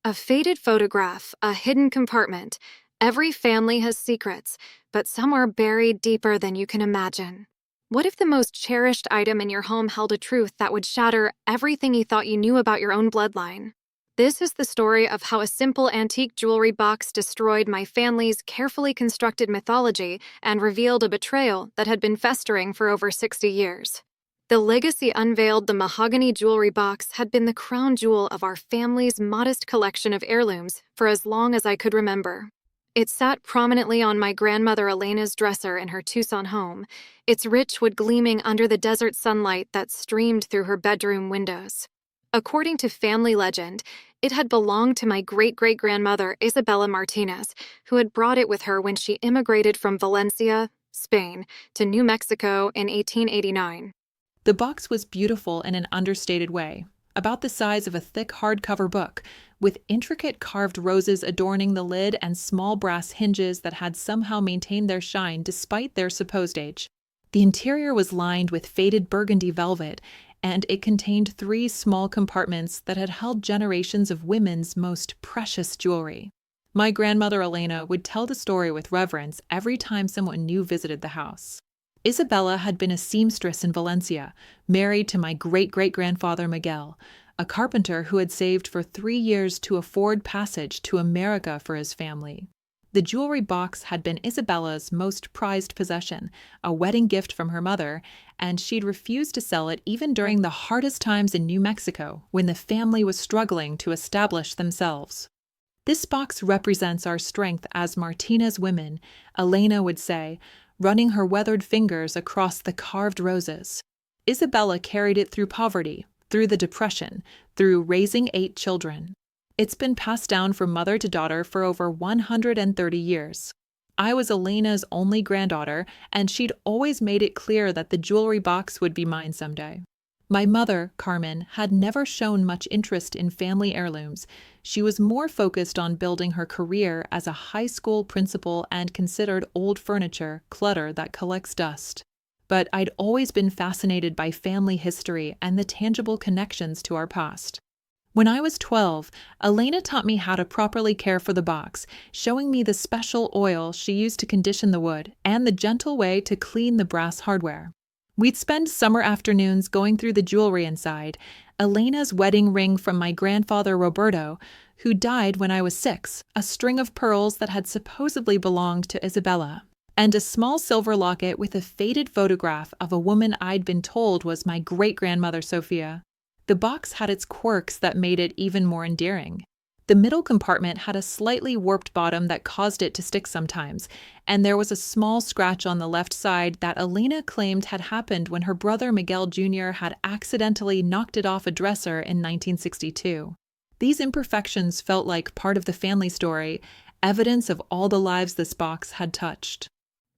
A faded photograph, a hidden compartment. Every family has secrets, but some are buried deeper than you can imagine. What if the most cherished item in your home held a truth that would shatter everything you thought you knew about your own bloodline? This is the story of how a simple antique jewelry box destroyed my family's carefully constructed mythology and revealed a betrayal that had been festering for over 60 years. The legacy unveiled. The mahogany jewelry box had been the crown jewel of our family's modest collection of heirlooms for as long as I could remember. It sat prominently on my grandmother Elena's dresser in her Tucson home, its rich wood gleaming under the desert sunlight that streamed through her bedroom windows. According to family legend, it had belonged to my great-great-grandmother Isabella Martinez, who had brought it with her when she immigrated from Valencia, Spain, to New Mexico in 1889. The box was beautiful in an understated way, about the size of a thick hardcover book, with intricate carved roses adorning the lid and small brass hinges that had somehow maintained their shine despite their supposed age. The interior was lined with faded burgundy velvet, and it contained 3 small compartments that had held generations of women's most precious jewelry. My grandmother Elena would tell the story with reverence every time someone new visited the house. Isabella had been a seamstress in Valencia, married to my great-great-grandfather Miguel, a carpenter who had saved for 3 years to afford passage to America for his family. The jewelry box had been Isabella's most prized possession, a wedding gift from her mother, and she'd refused to sell it even during the hardest times in New Mexico when the family was struggling to establish themselves. "This box represents our strength as Martinez women," Elena would say, running her weathered fingers across the carved roses. Isabella carried it through poverty, through the Depression, through raising 8 children. It's been passed down from mother to daughter for over 130 years. I was Elena's only granddaughter, and she'd always made it clear that the jewelry box would be mine someday. My mother, Carmen, had never shown much interest in family heirlooms. She was more focused on building her career as a high school principal and considered old furniture clutter that collects dust. But I'd always been fascinated by family history and the tangible connections to our past. When I was 12, Elena taught me how to properly care for the box, showing me the special oil she used to condition the wood and the gentle way to clean the brass hardware. We'd spend summer afternoons going through the jewelry inside, Elena's wedding ring from my grandfather Roberto, who died when I was 6, a string of pearls that had supposedly belonged to Isabella, and a small silver locket with a faded photograph of a woman I'd been told was my great-grandmother Sophia. The box had its quirks that made it even more endearing. The middle compartment had a slightly warped bottom that caused it to stick sometimes, and there was a small scratch on the left side that Elena claimed had happened when her brother Miguel Jr. had accidentally knocked it off a dresser in 1962. These imperfections felt like part of the family story, evidence of all the lives this box had touched.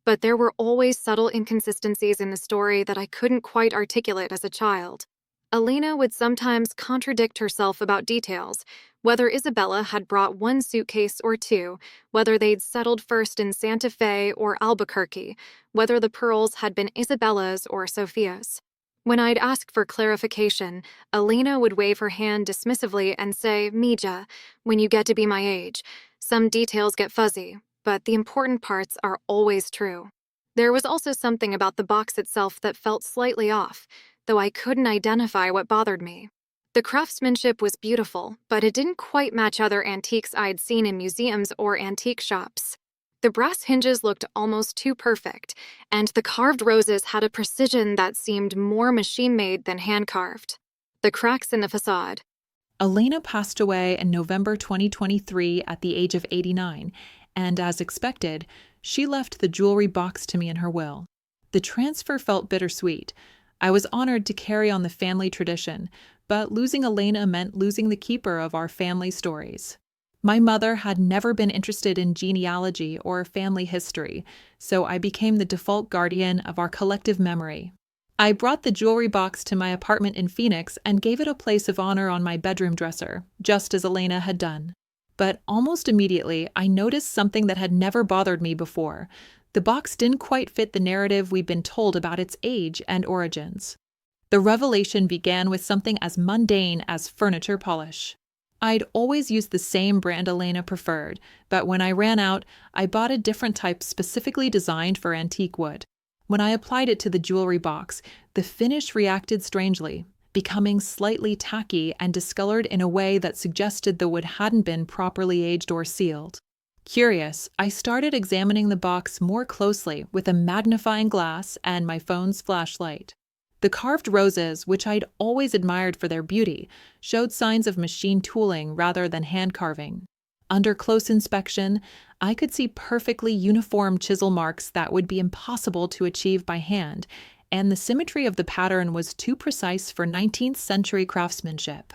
But there were always subtle inconsistencies in the story that I couldn't quite articulate as a child. Elena would sometimes contradict herself about details, whether Isabella had brought 1 suitcase or 2, whether they'd settled first in Santa Fe or Albuquerque, whether the pearls had been Isabella's or Sophia's. When I'd ask for clarification, Elena would wave her hand dismissively and say, "Mija, when you get to be my age, some details get fuzzy, but the important parts are always true." There was also something about the box itself that felt slightly off, though I couldn't identify what bothered me. The craftsmanship was beautiful, but it didn't quite match other antiques I'd seen in museums or antique shops. The brass hinges looked almost too perfect, and the carved roses had a precision that seemed more machine-made than hand-carved. The cracks in the facade. Elena passed away in November 2023 at the age of 89, and as expected, she left the jewelry box to me in her will. The transfer felt bittersweet. I was honored to carry on the family tradition, but losing Elena meant losing the keeper of our family stories. My mother had never been interested in genealogy or family history, so I became the default guardian of our collective memory. I brought the jewelry box to my apartment in Phoenix and gave it a place of honor on my bedroom dresser, just as Elena had done. But almost immediately, I noticed something that had never bothered me before. The box didn't quite fit the narrative we'd been told about its age and origins. The revelation began with something as mundane as furniture polish. I'd always used the same brand Elena preferred, but when I ran out, I bought a different type specifically designed for antique wood. When I applied it to the jewelry box, the finish reacted strangely, becoming slightly tacky and discolored in a way that suggested the wood hadn't been properly aged or sealed. Curious, I started examining the box more closely with a magnifying glass and my phone's flashlight. The carved roses, which I'd always admired for their beauty, showed signs of machine tooling rather than hand carving. Under close inspection, I could see perfectly uniform chisel marks that would be impossible to achieve by hand, and the symmetry of the pattern was too precise for 19th century craftsmanship.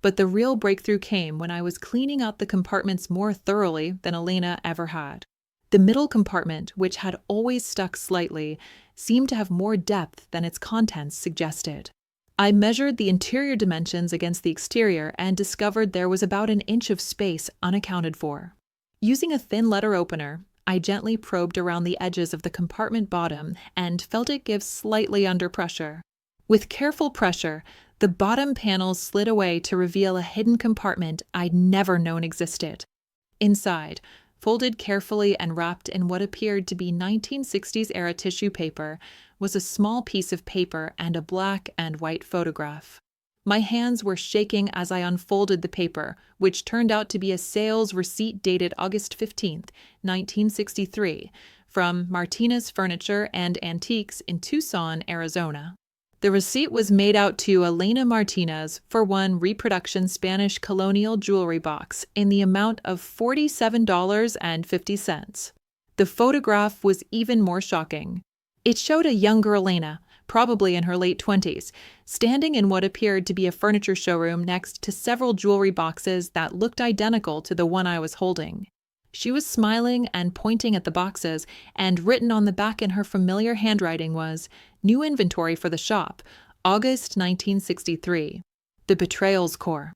But the real breakthrough came when I was cleaning out the compartments more thoroughly than Elena ever had. The middle compartment, which had always stuck slightly, seemed to have more depth than its contents suggested. I measured the interior dimensions against the exterior and discovered there was about an inch of space unaccounted for. Using a thin letter opener, I gently probed around the edges of the compartment bottom and felt it give slightly under pressure. With careful pressure, the bottom panels slid away to reveal a hidden compartment I'd never known existed. Inside, folded carefully and wrapped in what appeared to be 1960s-era tissue paper, was a small piece of paper and a black and white photograph. My hands were shaking as I unfolded the paper, which turned out to be a sales receipt dated August 15, 1963, from Martinez Furniture and Antiques in Tucson, Arizona. The receipt was made out to Elena Martinez for one reproduction Spanish colonial jewelry box in the amount of $47.50. The photograph was even more shocking. It showed a younger Elena, probably in her late 20s, standing in what appeared to be a furniture showroom next to several jewelry boxes that looked identical to the one I was holding. She was smiling and pointing at the boxes, and written on the back in her familiar handwriting was, "New inventory for the shop, August 1963. The Betrayal's Core."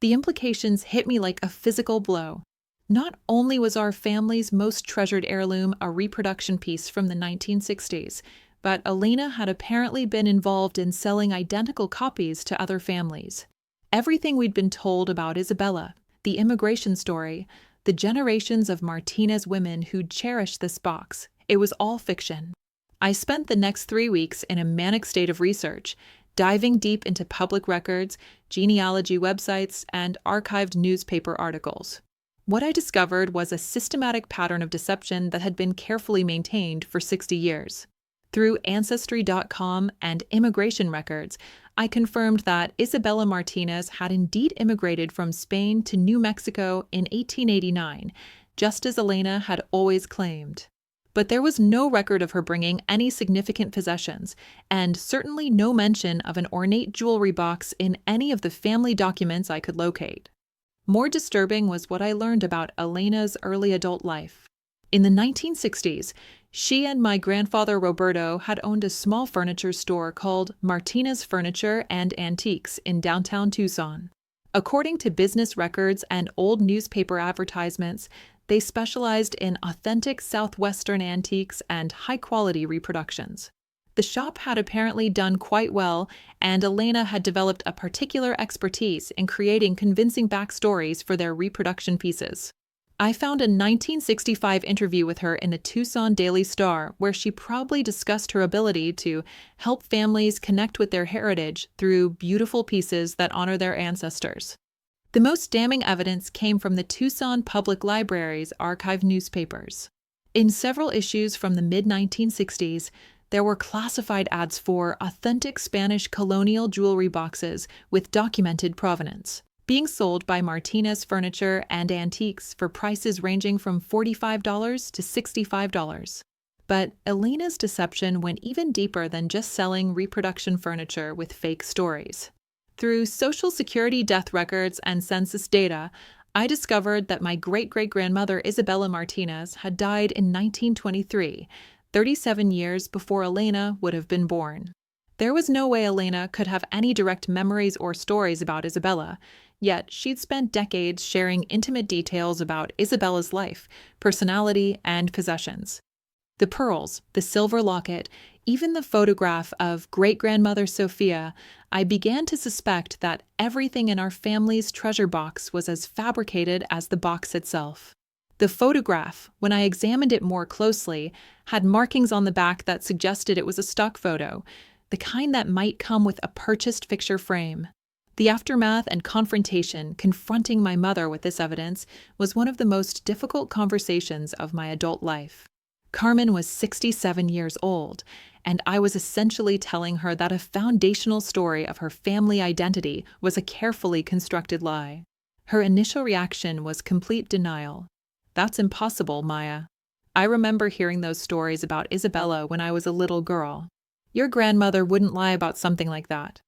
The implications hit me like a physical blow. Not only was our family's most treasured heirloom a reproduction piece from the 1960s, but Elena had apparently been involved in selling identical copies to other families. Everything we'd been told about Isabella, the immigration story, the generations of Martinez women who'd cherished this box, it was all fiction. I spent the next 3 weeks in a manic state of research, diving deep into public records, genealogy websites, and archived newspaper articles. What I discovered was a systematic pattern of deception that had been carefully maintained for 60 years. Through Ancestry.com and immigration records, I confirmed that Isabella Martinez had indeed immigrated from Spain to New Mexico in 1889, just as Elena had always claimed. But there was no record of her bringing any significant possessions, and certainly no mention of an ornate jewelry box in any of the family documents I could locate. More disturbing was what I learned about Elena's early adult life. In the 1960s, she and my grandfather Roberto had owned a small furniture store called Martinez Furniture and Antiques in downtown Tucson. According to business records and old newspaper advertisements, they specialized in authentic Southwestern antiques and high-quality reproductions. The shop had apparently done quite well, and Elena had developed a particular expertise in creating convincing backstories for their reproduction pieces. I found a 1965 interview with her in the Tucson Daily Star where she proudly discussed her ability to help families connect with their heritage through beautiful pieces that honor their ancestors. The most damning evidence came from the Tucson Public Library's archived newspapers. In several issues from the mid-1960s, there were classified ads for authentic Spanish colonial jewelry boxes with documented provenance, being sold by Martinez Furniture and Antiques for prices ranging from $45 to $65. But Elena's deception went even deeper than just selling reproduction furniture with fake stories. Through Social Security death records and census data, I discovered that my great-great-grandmother Isabella Martinez had died in 1923, 37 years before Elena would have been born. There was no way Elena could have any direct memories or stories about Isabella, yet she'd spent decades sharing intimate details about Isabella's life, personality, and possessions. The pearls, the silver locket, even the photograph of great-grandmother Sophia, I began to suspect that everything in our family's treasure box was as fabricated as the box itself. The photograph, when I examined it more closely, had markings on the back that suggested it was a stock photo, the kind that might come with a purchased picture frame. The aftermath and confrontation confronting my mother with this evidence was one of the most difficult conversations of my adult life. Carmen was 67 years old, and I was essentially telling her that a foundational story of her family identity was a carefully constructed lie. Her initial reaction was complete denial. "That's impossible, Maya. I remember hearing those stories about Isabella when I was a little girl. Your grandmother wouldn't lie about something like that."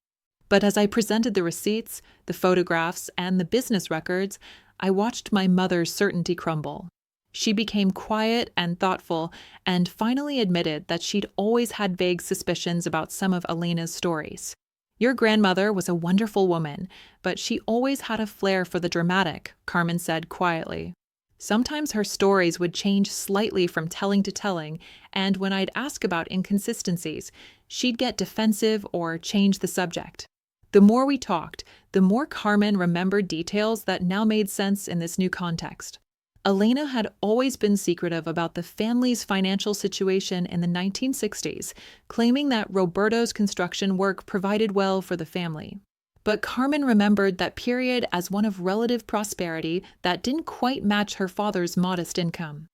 But as I presented the receipts, the photographs, and the business records, I watched my mother's certainty crumble. She became quiet and thoughtful, and finally admitted that she'd always had vague suspicions about some of Elena's stories. "Your grandmother was a wonderful woman, but she always had a flair for the dramatic," Carmen said quietly. Sometimes her stories would change slightly from telling to telling, and when I'd ask about inconsistencies, she'd get defensive or change the subject. The more we talked, the more Carmen remembered details that now made sense in this new context. Elena had always been secretive about the family's financial situation in the 1960s, claiming that Roberto's construction work provided well for the family. But Carmen remembered that period as one of relative prosperity that didn't quite match her father's modest income.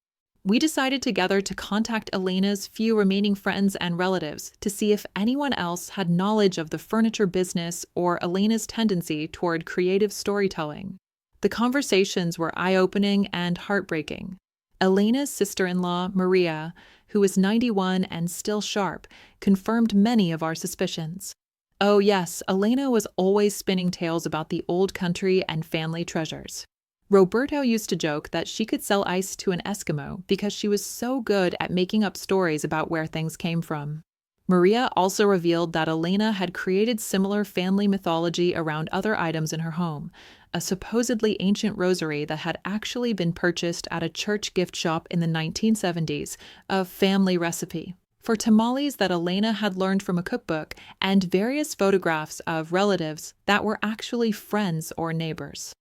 We decided together to contact Elena's few remaining friends and relatives to see if anyone else had knowledge of the furniture business or Elena's tendency toward creative storytelling. The conversations were eye-opening and heartbreaking. Elena's sister-in-law, Maria, who was 91 and still sharp, confirmed many of our suspicions. Oh yes, Elena was always spinning tales about the old country and family treasures. Roberto used to joke that she could sell ice to an Eskimo because she was so good at making up stories about where things came from. Maria also revealed that Elena had created similar family mythology around other items in her home, a supposedly ancient rosary that had actually been purchased at a church gift shop in the 1970s, a family recipe for tamales that Elena had learned from a cookbook, and various photographs of relatives that were actually friends or neighbors.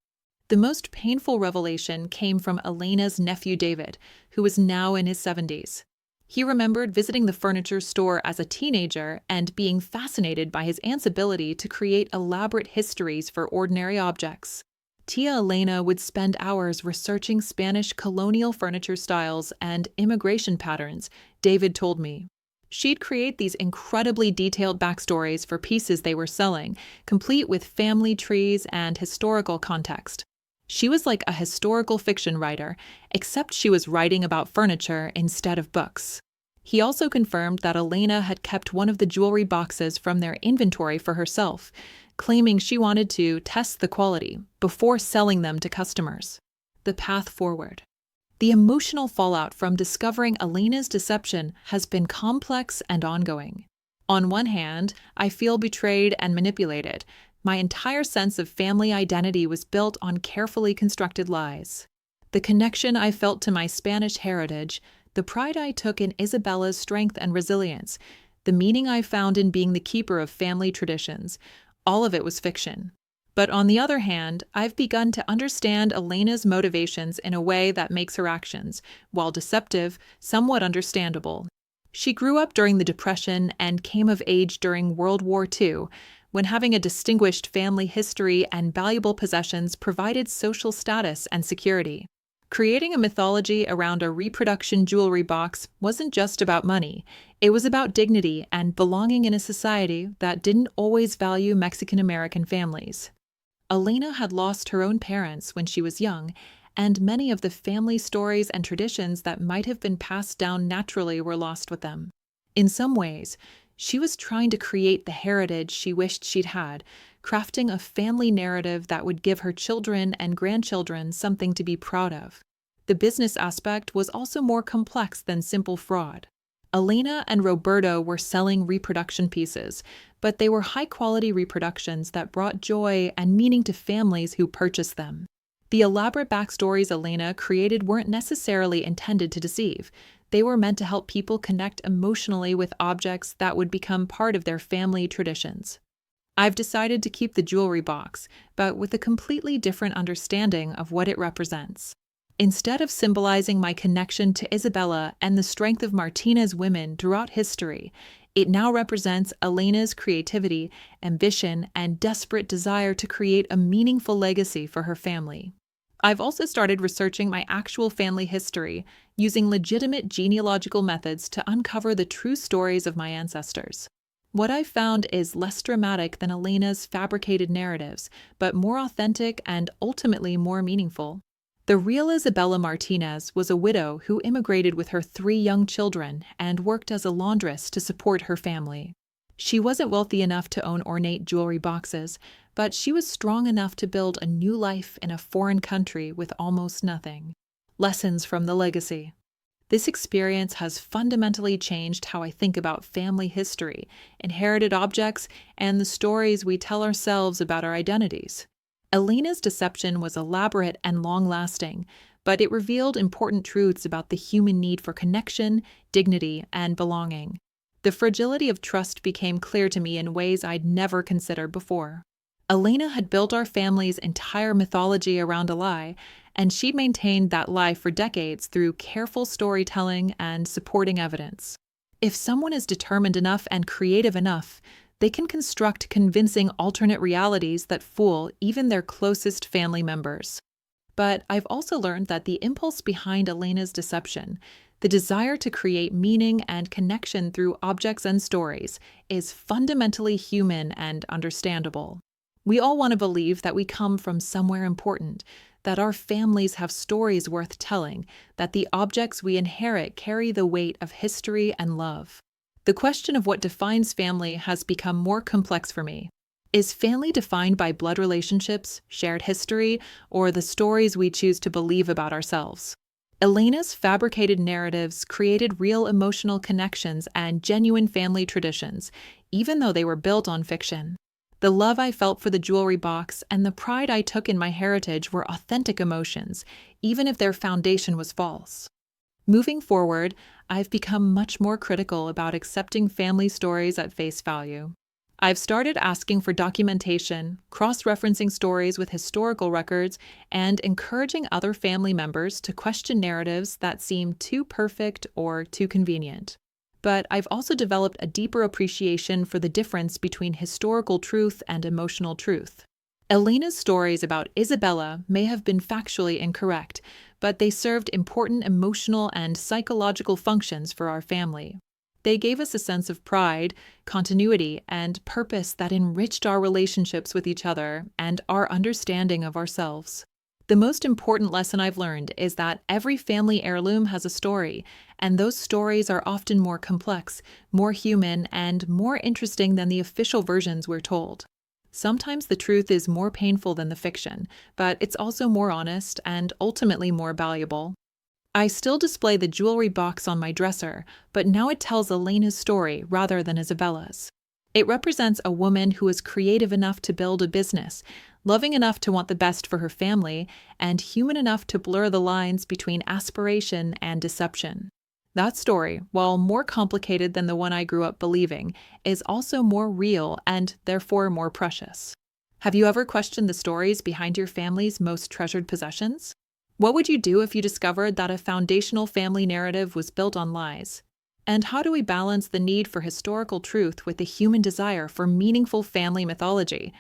The most painful revelation came from Elena's nephew David, who was now in his 70s. He remembered visiting the furniture store as a teenager and being fascinated by his aunt's ability to create elaborate histories for ordinary objects. Tia Elena would spend hours researching Spanish colonial furniture styles and immigration patterns, David told me. She'd create these incredibly detailed backstories for pieces they were selling, complete with family trees and historical context. She was like a historical fiction writer, except she was writing about furniture instead of books. He also confirmed that Elena had kept one of the jewelry boxes from their inventory for herself, claiming she wanted to test the quality before selling them to customers. The path forward. The emotional fallout from discovering Elena's deception has been complex and ongoing. On one hand, I feel betrayed and manipulated. My entire sense of family identity was built on carefully constructed lies. The connection I felt to my Spanish heritage, the pride I took in Isabella's strength and resilience, the meaning I found in being the keeper of family traditions, all of it was fiction. But on the other hand, I've begun to understand Elena's motivations in a way that makes her actions, while deceptive, somewhat understandable. She grew up during the Depression and came of age during World War II, when having a distinguished family history and valuable possessions provided social status and security. Creating a mythology around a reproduction jewelry box wasn't just about money. It was about dignity and belonging in a society that didn't always value Mexican-American families. Elena had lost her own parents when she was young, and many of the family stories and traditions that might have been passed down naturally were lost with them. In some ways, she was trying to create the heritage she wished she'd had, crafting a family narrative that would give her children and grandchildren something to be proud of. The business aspect was also more complex than simple fraud. Elena and Roberto were selling reproduction pieces, but they were high-quality reproductions that brought joy and meaning to families who purchased them. The elaborate backstories Elena created weren't necessarily intended to deceive. They were meant to help people connect emotionally with objects that would become part of their family traditions. I've decided to keep the jewelry box, but with a completely different understanding of what it represents. Instead of symbolizing my connection to Isabella and the strength of Martina's women throughout history, it now represents Elena's creativity, ambition, and desperate desire to create a meaningful legacy for her family. I've also started researching my actual family history, using legitimate genealogical methods to uncover the true stories of my ancestors. What I've found is less dramatic than Elena's fabricated narratives, but more authentic and ultimately more meaningful. The real Isabella Martinez was a widow who immigrated with her 3 young children and worked as a laundress to support her family. She wasn't wealthy enough to own ornate jewelry boxes, but she was strong enough to build a new life in a foreign country with almost nothing. Lessons from the legacy. This experience has fundamentally changed how I think about family history, inherited objects, and the stories we tell ourselves about our identities. Elena's deception was elaborate and long-lasting, but it revealed important truths about the human need for connection, dignity, and belonging. The fragility of trust became clear to me in ways I'd never considered before. Elena had built our family's entire mythology around a lie, and she maintained that lie for decades through careful storytelling and supporting evidence. If someone is determined enough and creative enough, they can construct convincing alternate realities that fool even their closest family members. But I've also learned that the impulse behind Elena's deception, the desire to create meaning and connection through objects and stories, is fundamentally human and understandable. We all want to believe that we come from somewhere important, that our families have stories worth telling, that the objects we inherit carry the weight of history and love. The question of what defines family has become more complex for me. Is family defined by blood relationships, shared history, or the stories we choose to believe about ourselves? Elena's fabricated narratives created real emotional connections and genuine family traditions, even though they were built on fiction. The love I felt for the jewelry box and the pride I took in my heritage were authentic emotions, even if their foundation was false. Moving forward, I've become much more critical about accepting family stories at face value. I've started asking for documentation, cross-referencing stories with historical records, and encouraging other family members to question narratives that seem too perfect or too convenient. But I've also developed a deeper appreciation for the difference between historical truth and emotional truth. Elena's stories about Isabella may have been factually incorrect, but they served important emotional and psychological functions for our family. They gave us a sense of pride, continuity, and purpose that enriched our relationships with each other and our understanding of ourselves. The most important lesson I've learned is that every family heirloom has a story, and those stories are often more complex, more human, and more interesting than the official versions we're told. Sometimes the truth is more painful than the fiction, but it's also more honest and ultimately more valuable. I still display the jewelry box on my dresser, but now it tells Elena's story rather than Isabella's. It represents a woman who is creative enough to build a business, loving enough to want the best for her family, and human enough to blur the lines between aspiration and deception. That story, while more complicated than the one I grew up believing, is also more real and therefore more precious. Have you ever questioned the stories behind your family's most treasured possessions? What would you do if you discovered that a foundational family narrative was built on lies? And how do we balance the need for historical truth with the human desire for meaningful family mythology?